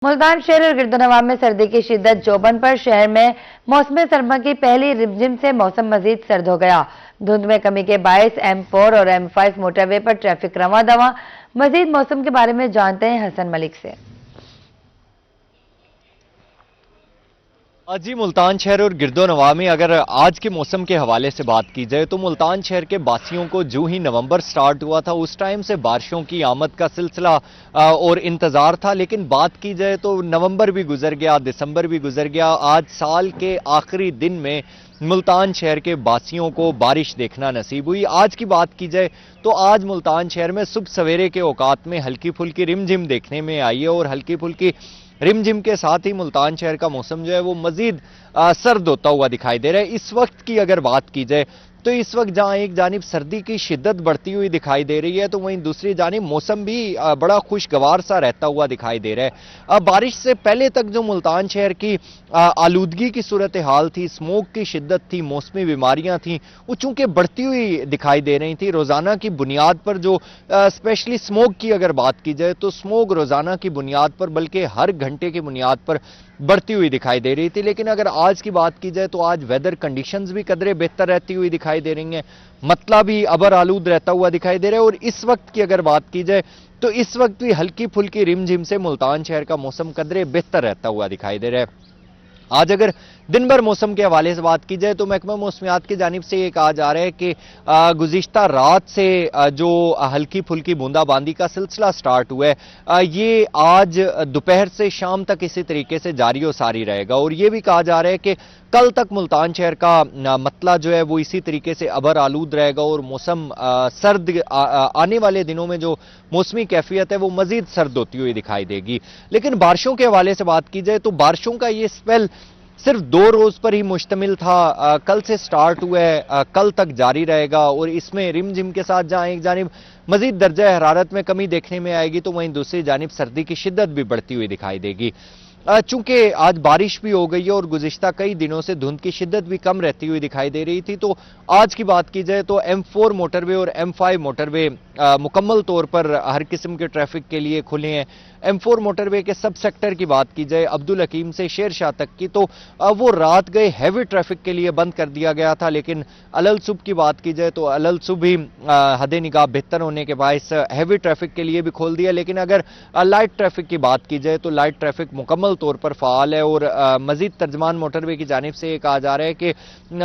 मुल्तान शहर और गिरदोनवा में सर्दी की शिद्दत जोबन पर शहर में मौसम सरमा की पहली रिमझिम से मौसम मजीद सर्द हो गया। धुंध में कमी के बायस M4 और M5 मोटरवे पर ट्रैफिक रवां दवा। मजीद मौसम के बारे में जानते हैं हसन मलिक से। जी, मुल्तान शहर और गिरदोनवा में अगर आज के मौसम के हवाले से बात की जाए तो मुल्तान शहर के बासियों को जो ही नवंबर स्टार्ट हुआ था उस टाइम से बारिशों की आमद का सिलसिला और इंतज़ार था। लेकिन बात की जाए तो नवंबर भी गुजर गया, दिसंबर भी गुजर गया। आज साल के आखिरी दिन में मुल्तान शहर के बासियों को बारिश देखना नसीब हुई। आज की बात की जाए तो आज मुल्तान शहर में सुबह सवेरे के औकात में हल्की फुल्की रिमझिम देखने में आई है और हल्की फुल्की रिमझिम के साथ ही मुल्तान शहर का मौसम जो है वो मजीद सर्द होता हुआ दिखाई दे रहा है। इस वक्त की अगर बात की जाए तो इस वक्त जहां एक जानिब सर्दी की शिद्दत बढ़ती हुई दिखाई दे रही है तो वहीं दूसरी जानिब मौसम भी बड़ा खुशगवार सा रहता हुआ दिखाई दे रहा है। बारिश से पहले तक जो मुल्तान शहर की आलूदगी की सूरत हाल थी, स्मोक की शिद्दत थी, मौसमी बीमारियां थी, वो चूंकि बढ़ती हुई दिखाई दे रही थी। रोजाना की बुनियाद पर जो स्पेशली स्मोक की अगर बात की जाए तो स्मोक रोजाना की बुनियाद पर बल्कि हर घंटे की बुनियाद पर बढ़ती हुई दिखाई दे रही थी। लेकिन अगर आज की बात की जाए तो आज वेदर कंडीशंस भी कदरे बेहतर रहती हुई दिखाई दे रही हैं। मतला भी अबर आलूद रहता हुआ दिखाई दे रहा है और इस वक्त की अगर बात की जाए तो इस वक्त भी हल्की फुल्की रिमझिम से मुल्तान शहर का मौसम कदरे बेहतर रहता हुआ दिखाई दे रहा है। आज अगर दिन भर मौसम के हवाले से बात की जाए तो महकमा मौसमियात की जानिब से ये कहा जा रहा है कि गुज़िश्ता रात से जो हल्की फुल्की बूंदाबांदी का सिलसिला स्टार्ट हुआ है ये आज दोपहर से शाम तक इसी तरीके से जारी और सारी रहेगा। और ये भी कहा जा रहा है कि कल तक मुल्तान शहर का मतला जो है वो इसी तरीके से अबर आलूद रहेगा और मौसम सर्द आने वाले दिनों में जो मौसमी कैफियत है वो मजीद सर्द होती हुई दिखाई देगी। लेकिन बारिशों के हवाले से बात की जाए तो बारिशों का ये स्पेल सिर्फ 2 रोज पर ही मुश्तमिल था। कल से स्टार्ट हुआ है, कल तक जारी रहेगा और इसमें रिमझिम के साथ जहां एक जानिब मजीद दर्जा हरारत में कमी देखने में आएगी तो वहीं दूसरी जानिब सर्दी की शिद्दत भी बढ़ती हुई दिखाई देगी। चूंकि आज बारिश भी हो गई है और गुज़िश्ता कई दिनों से धुंध की शिद्दत भी कम रहती हुई दिखाई दे रही थी तो आज की बात की जाए तो M4 मोटरवे और M5 मोटरवे मुकम्मल तौर पर हर किस्म के ट्रैफिक के लिए खुले हैं। M4 मोटरवे के सब सेक्टर की बात की जाए अब्दुल हकीम से शेर शाह तक की तो वो रात गए हैवी ट्रैफिक के लिए बंद कर दिया गया था। लेकिन अलल सुबह की बात की जाए तो अलल सुबह ही हद निगाह बेहतर होने के बायस हैवी ट्रैफिक के लिए भी खोल दिया। लेकिन अगर लाइट ट्रैफिक की बात की जाए तो लाइट ट्रैफिक मुकम्मल तौर पर फाल है और मजीद तर्जमान मोटरवे की जानिब से ये कहा जा रहा है कि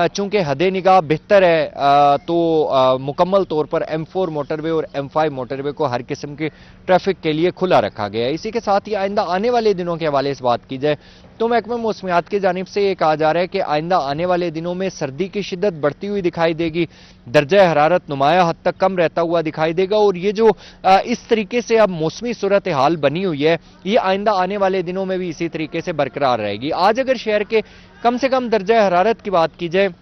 चूंकि हद निगाह बेहतर है तो मुकम्मल तौर पर M4 मोटरवे और M5 मोटरवे को हर किस्म के ट्रैफिक के लिए खुला रखा गया है। इसी के साथ ही आइंदा आने वाले दिनों के हवाले से बात की जाए तो महकमा मौसमियात की जानिब से ये कहा जा रहा है कि आइंदा आने वाले दिनों में सर्दी की शिद्दत बढ़ती हुई दिखाई देगी, दर्जा हरारत नुमाया हद तक कम रहता हुआ दिखाई देगा और ये जो इस तरीके से अब मौसमी सूरत हाल बनी हुई है ये आइंदा आने वाले दिनों में भी इसी तरीके से बरकरार रहेगी। आज अगर शहर के कम से कम दर्जा हरारत की बात की जाए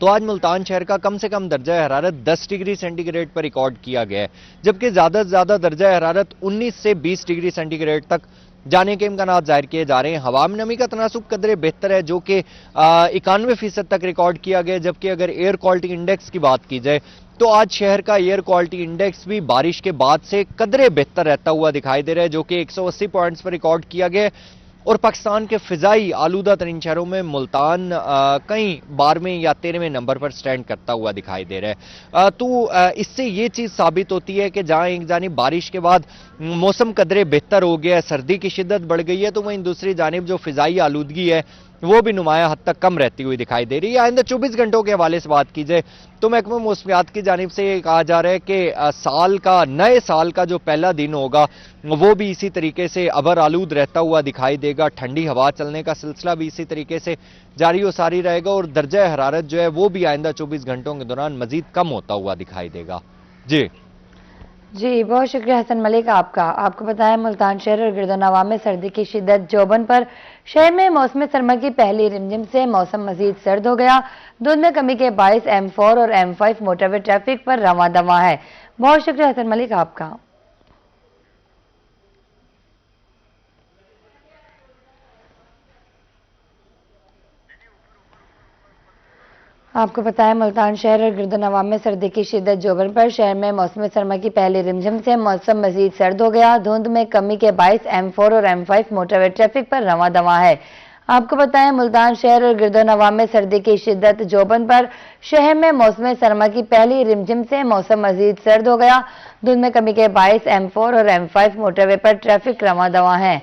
तो आज मुल्तान शहर का कम से कम दर्जा हरारत 10 डिग्री सेंटीग्रेड पर रिकॉर्ड किया गया है, जबकि ज्यादा से ज्यादा दर्जा हरारत 19 से 20 डिग्री सेंटीग्रेड तक जाने के इम्कान जाहिर किए जा रहे हैं। हवा में नमी का तनासुब कदरे बेहतर है जो कि 91% तक रिकॉर्ड किया गया। जबकि अगर एयर क्वालिटी इंडेक्स की बात की जाए तो आज शहर का एयर क्वालिटी इंडेक्स भी बारिश के बाद से कदरे बेहतर रहता हुआ दिखाई दे रहा है जो कि 180 पॉइंट्स पर रिकॉर्ड किया गया है। और पाकिस्तान के फिजाई आलूदा तरीन शहरों में मुल्तान कई 12वें या 13वें नंबर पर स्टैंड करता हुआ दिखाई दे रहा है। तो इससे ये चीज साबित होती है कि जहां एक जानिब बारिश के बाद मौसम कदरे बेहतर हो गया है, सर्दी की शिद्दत बढ़ गई है तो वहीं दूसरी जानिब जो फिजाई आलूदगी है वो भी नुमाया हद तक कम रहती हुई दिखाई दे रही है। आइंदा 24 घंटों के हवाले से बात की जाए तो महकमा मौसमियात की जानिब से ये कहा जा रहा है कि नए साल का जो पहला दिन होगा वो भी इसी तरीके से अबर आलूद रहता हुआ दिखाई देगा। ठंडी हवा चलने का सिलसिला भी इसी तरीके से जारी और सारी रहेगा और दर्जा हरारत जो है वो भी आइंदा 24 घंटों के दौरान मजीद कम होता हुआ दिखाई देगा। जी जी, बहुत शुक्रिया हसन मलिक आपका। आपको बताया मुल्तान शहर और गिरदोनवा में सर्दी की शिद्दत जोबन पर शहर में मौसम सरमा की पहली रिमझिम से मौसम मजीद सर्द हो गया। धुंध में कमी के बायस M4 और M5 मोटरवे ट्रैफिक पर रवां दवा है। बहुत शुक्रिया हसन मलिक आपका। آپ کو پتہ ہے ملتان شہر اور گرد و نواح میں سردی کی شدت جوبن پر شہر میں موسم سرما کی پہلی رمجھم سے موسم مزید سرد ہو گیا. دھند میں کمی کے باعث M4 اور M5 موٹر وے ٹریفک پر رواں دواں ہے. آپ کو پتہ ہے ملتان شہر اور گرد و نواح میں سردی کی شدت جوبن پر شہر میں موسم سرما کی پہلی رمجھم سے موسم مزید سرد ہو گیا. دھند میں کمی کے باعث M4 اور M5 موٹر وے پر ٹریفک رواں دواں ہے.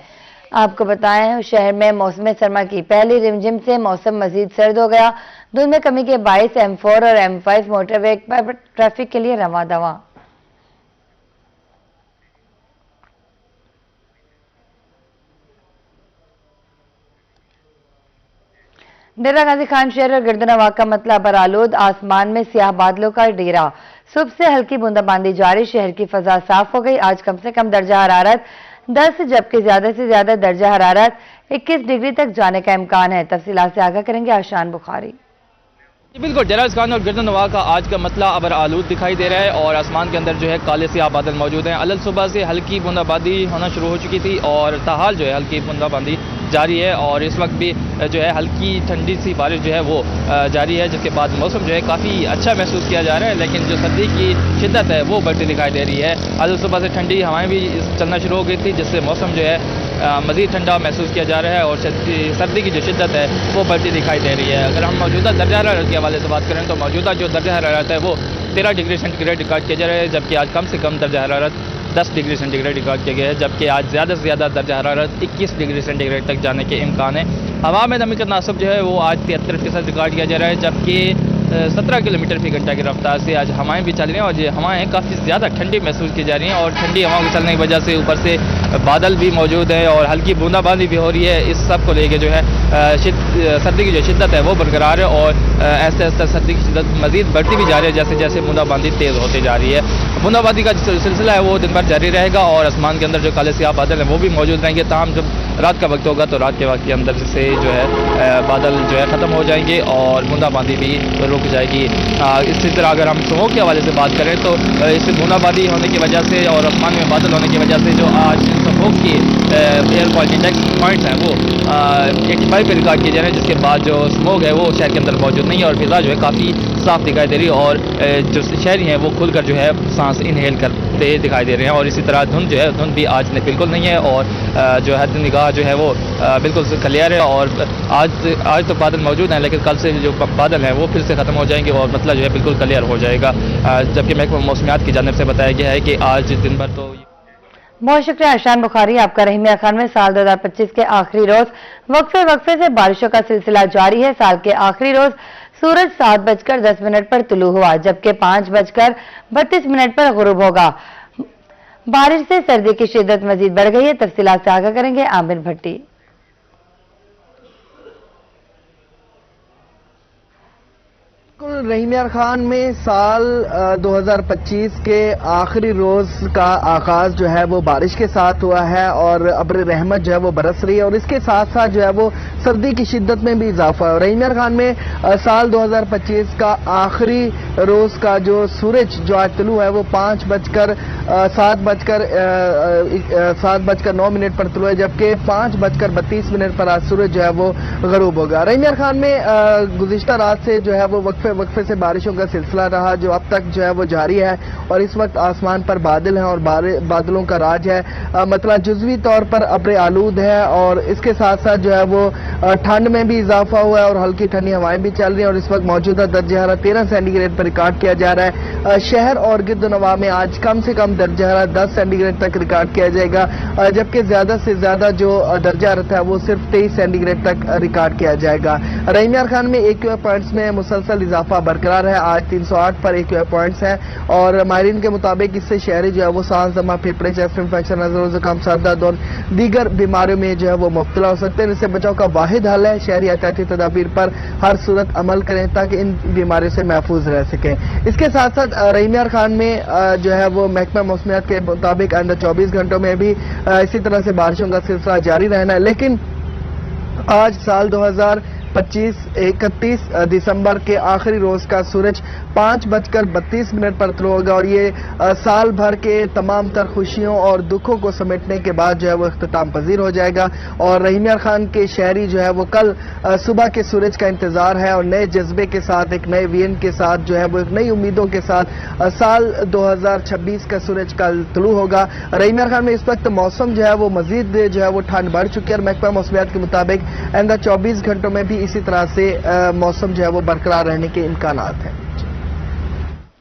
آپ کو بتائیں شہر میں موسم سرما کی پہلی رمجھم سے موسم مزید سرد ہو گیا. دھند میں کمی کے باعث M4 اور M5 موٹر وے پر ٹریفک کے لیے رواں دواں. ڈیرہ غازی خان شہر اور گرد و نواح کا مطلع برآلود، آسمان میں سیاہ بادلوں کا ڈیرا. صبح سے ہلکی بوندا باندی جاری، شہر کی فضا صاف ہو گئی. آج کم سے کم درجہ حرارت 10 جبکہ زیادہ سے زیادہ درجہ حرارت 21 ڈگری تک جانے کا امکان ہے. تفصیلات سے آگاہ کریں گے آشان بخاری. بالکل ڈیرہ غازی خان اور گرد و نواح کا آج کا مطلع ابر آلود دکھائی دے رہا ہے اور آسمان کے اندر جو ہے کالے سیاہ بادل موجود ہیں. علل صبح سے ہلکی بوندا باندی ہونا شروع ہو چکی تھی اور تاحال جو ہے ہلکی بوندا باندی جاری ہے اور اس وقت بھی جو ہے ہلکی ٹھنڈی سی بارش جو ہے وہ جاری ہے، جس کے بعد موسم جو ہے کافی اچھا محسوس کیا جا رہا ہے. لیکن جو سردی کی شدت ہے وہ بڑھتی دکھائی دے رہی ہے. علل صبح سے ٹھنڈی ہوائیں بھی چلنا شروع ہو گئی تھی، جس سے موسم جو ہے مزید ٹھنڈا محسوس کیا جا رہا ہے اور سردی کی جو شدت ہے وہ بڑھتی دکھائی دے رہی ہے. اگر ہم موجودہ درجہ حرارت کے حوالے سے بات کریں تو موجودہ جو درجہ حرارت ہے وہ 13 ڈگری سینٹی گریڈ ریکارڈ کیا جا رہا ہے، جبکہ آج کم سے کم درجہ حرارت 10 ڈگری سینٹی گریڈ ریکارڈ کیا گیا ہے، جبکہ آج زیادہ سے زیادہ درجہ حرارت 21 ڈگری سینٹی گریڈ تک جانے کے امکان ہے. ہوا میں نمی کا تناسب جو ہے وہ آج 73% ریکارڈ کیا جا رہا ہے، جبکہ 17 کلومیٹر فی گھنٹہ کی رفتار سے آج ہوائیں بھی چل رہی ہیں اور یہ ہوائیں کافی زیادہ ٹھنڈی محسوس کی جا رہی ہیں اور ٹھنڈی ہواؤں کے چلنے کی وجہ سے اوپر سے بادل بھی موجود ہیں اور ہلکی بوندا باندی بھی ہو رہی ہے. اس سب کو لے کے جو ہے سردی کی جو شدت ہے وہ برقرار ہے اور ایسے ایسے سردی کی شدت مزید بڑھتی بھی جا رہی ہے جیسے جیسے بوندا باندی تیز ہوتے جا رہی ہے. بوندا باندی کا جو سلسلہ ہے وہ دن بھر جاری رہے گا اور آسمان کے اندر جو کالے سیاہ بادل ہیں وہ بھی موجود رہیں گے. تاہم جب رات کا وقت ہوگا تو رات کے وقت کے اندر سے جو ہے بادل جو ہے ختم ہو جائیں گے اور بوندا باندی بھی رک جائے گی. اسی طرح اگر ہم سموگ کے حوالے سے بات کریں تو اس بوندا باندی ہونے کی وجہ سے اور آسمان میں بادل ہونے کی وجہ سے جو آج سموگ کی ایئر کوالٹی انڈیکس پوائنٹس ہیں وہ 85 پہ ریکارڈ کیے جا رہے ہیں، جس کے بعد جو سموگ ہے وہ شہر کے اندر موجود نہیں ہے اور فضا جو ہے کافی صاف دکھائی دے رہی ہے اور جو شہری ہیں وہ کھل کر جو ہے سانس انہیل کرتے دکھائی دے رہے ہیں. اور اسی طرح دھند جو ہے دھند بھی آج بالکل نہیں ہے اور جو حد نگاہ جو ہے وہ بالکل کلیئر ہے اور آج تو بادل موجود ہیں لیکن کل سے جو بادل ہیں وہ پھر سے ختم ہو جائیں گے اور مطلب جو ہے بالکل کلیئر ہو جائے گا. جبکہ محکمہ موسمیات کی جانب سے بتایا گیا ہے کہ آج دن بھر تو بہت شکریہ آشان بخاری. آپ کا رحیمیہ خان میں سال 2025 کے آخری روز وقفے سے بارشوں کا سلسلہ جاری ہے. سال کے آخری روز سورج 7:10 پر طلوع ہوا جبکہ 5:32 پر غروب ہوگا. بارش سے سردی کی شدت مزید بڑھ گئی ہے. تفصیلات سے آگاہ کریں گے عامر بھٹی. رحیمیہ خان میں سال 2025 کے آخری روز کا آغاز جو ہے وہ بارش کے ساتھ ہوا ہے اور ابر رحمت جو ہے وہ برس رہی ہے اور اس کے ساتھ ساتھ جو ہے وہ سردی کی شدت میں بھی اضافہ ہے. رحیمیہ خان میں سال 2025 کا آخری روز کا جو سورج جو آج طلوع ہے وہ 7:09 پر طلوع ہے جبکہ 5:32 پر آج سورج جو ہے وہ غروب ہوگا. رحیمیہ خان میں گزشتہ رات سے جو ہے وہ وقفے سے بارشوں کا سلسلہ رہا جو اب تک جو ہے وہ جاری ہے اور اس وقت آسمان پر بادل ہیں اور بادلوں کا راج ہے. مطلب جزوی طور پر ابر آلود ہے اور اس کے ساتھ ساتھ جو ہے وہ ٹھنڈ میں بھی اضافہ ہوا ہے اور ہلکی ٹھنڈی ہوائیں بھی چل رہی ہیں اور اس وقت موجودہ درجہ حرارت 13 سینٹی گریڈ پر ریکارڈ کیا جا رہا ہے. شہر اور گرد و نواح میں آج کم سے کم درجہ حرارت 10 سینٹی گریڈ تک ریکارڈ کیا جائے گا جبکہ زیادہ سے زیادہ جو درجہ حرارت ہے وہ صرف 23 سینٹی گریڈ تک ریکارڈ کیا جائے گا. رحیمیہ خان میں ایکیو پوائنٹس میں مسلسل اضافہ برقرار ہے. آج 308 پر ایکیو پوائنٹس ہیں اور ماہرین کے مطابق اس سے شہری جو ہے وہ سانس دمہ پھیپھڑے چیسٹ انفیکشن نزلہ زکام سر درد اور دیگر بیماریوں میں جو ہے وہ مبتلا ہو سکتے ہیں. اس سے بچاؤ کا واحد حل ہے شہری احتیاطی تدابیر پر ہر صورت عمل کریں تاکہ ان بیماریوں سے محفوظ رہ سکیں. اس کے ساتھ ساتھ رحیمیہ خان میں جو ہے وہ محکمہ موسمیات کے مطابق آئندہ 24 گھنٹوں میں بھی اسی طرح سے بارشوں کا سلسلہ جاری رہنا ہے. لیکن آج سال 31 दिसंबर के आखिरी रोज का सूरज 5:32 पर तुलू होगा और ये साल भर के तमाम तर खुशियों और दुखों को समेटने के बाद जो है वो इख्तिताम पजीर हो जाएगा। और रहीम यार खान के शहरी जो है वो कल सुबह के सूरज का इंतजार है और नए जज्बे के साथ, एक नए विजन के साथ जो है वो एक नई उम्मीदों के साथ साल 2026 का सूरज कल तुलू होगा। रहीम यार खान में इस वक्त मौसम जो है वो मजीद जो है वो ठंड बढ़ चुकी है और महकमा मौसमियात के मुताबिक आइंदा 24 घंटों में भी इसी तरह से मौसम जो है वो बरकरार रहने के इम्कानात हैं।